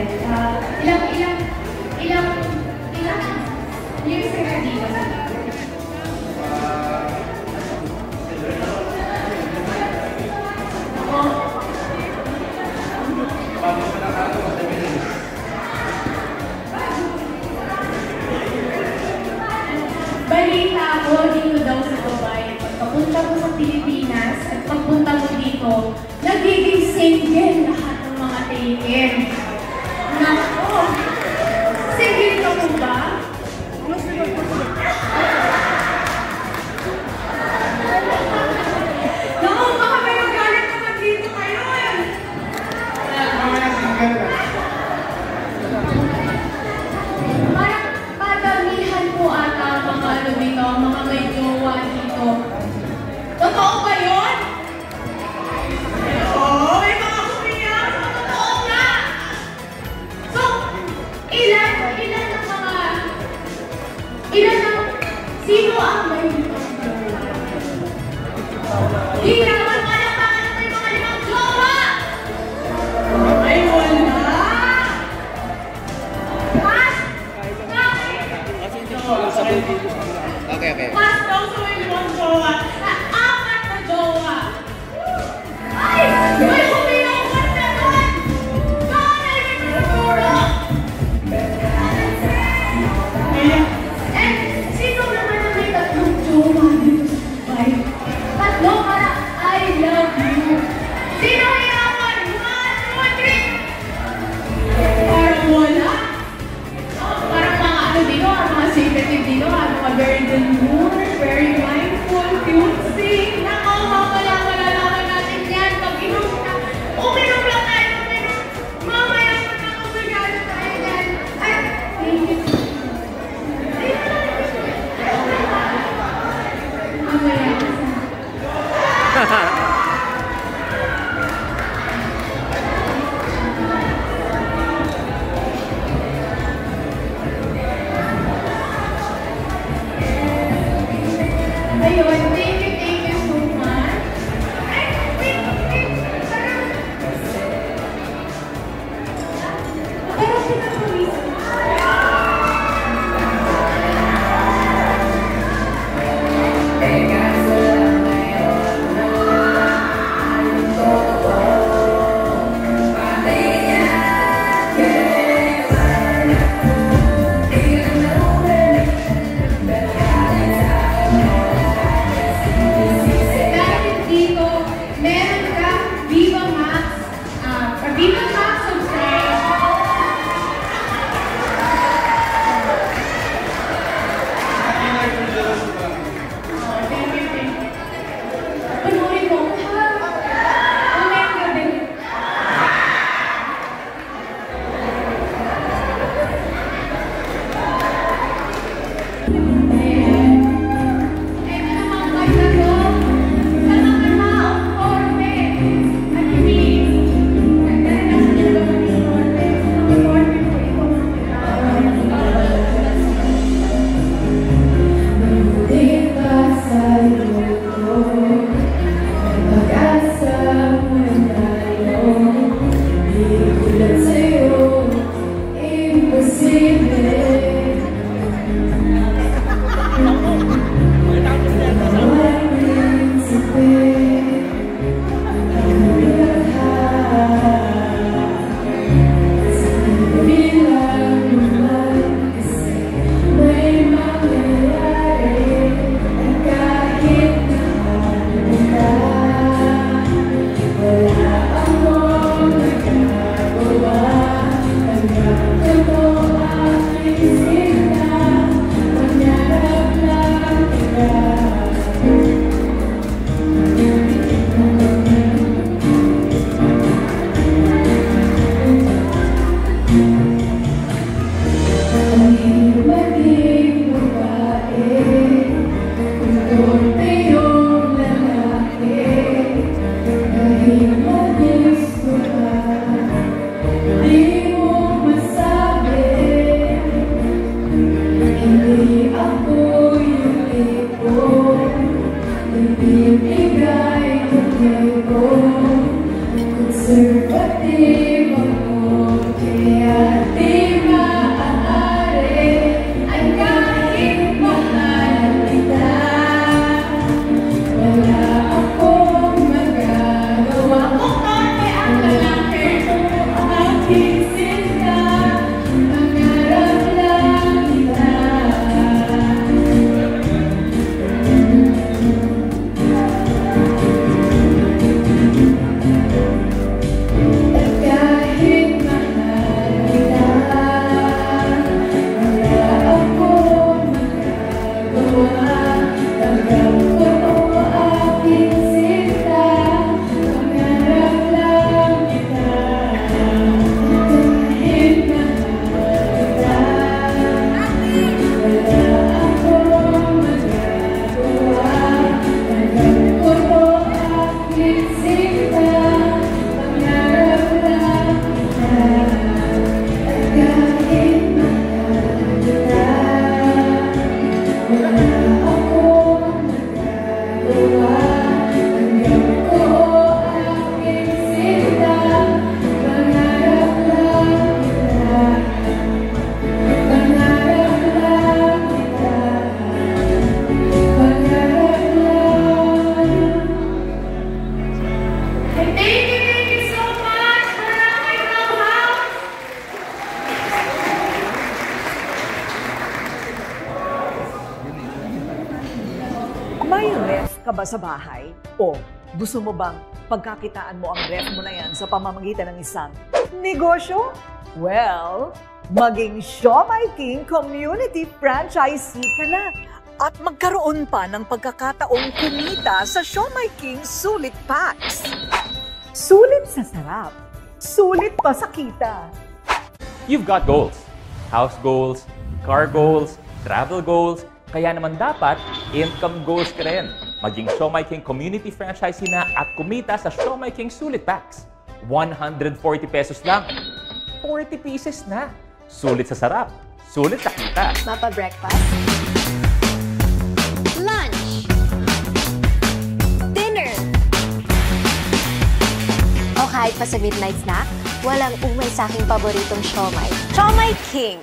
single. Ilang years ka na dito sa balita ako dito daw sa Dubai. Pagpunta mo sa Pilipinas at pagpunta mo dito, nagiging single lahat ng mga taken. Nako! Single ka mo ba? aking sinta, pangarap lang kita. At kahit mahal kita, wala akong magagawa. Tanggap ko to aking sinta, pangarap lang kita. Kahit mahal kita, wala akong magagawa. Tanggap ko to aking sinta, pangarap lang kita. At kahit mahal kita, wala akong magagawa. Tanggap ko aking sinta, pangarap lang kita. Pangarap lang kita. Pangarap lang. And thank you so much for rocking the house. May ref ka ba sa bahay? O gusto mo bang pagkakitaan mo ang ref mo na yan sa pamamagitan ng isang negosyo? Well, maging Siomai King Community Franchisee ka na at magkaroon pa ng pagkakataong kumita sa Siomai King Sulit Packs. Sulit sa sarap, sulit pa sa kita. You've got goals. House goals, car goals, travel goals. Kaya naman dapat, income goals ka rin. Maging Siomai King Community Franchisee na at kumita sa Siomai King Sulit Packs. 140 pesos lang. 40 pieces na. Sulit sa sarap. Sulit sa kita. Mapa-breakfast, lunch, dinner, o kahit pa sa midnight snack, walang umay sa aking paboritong siomai. Siomai King!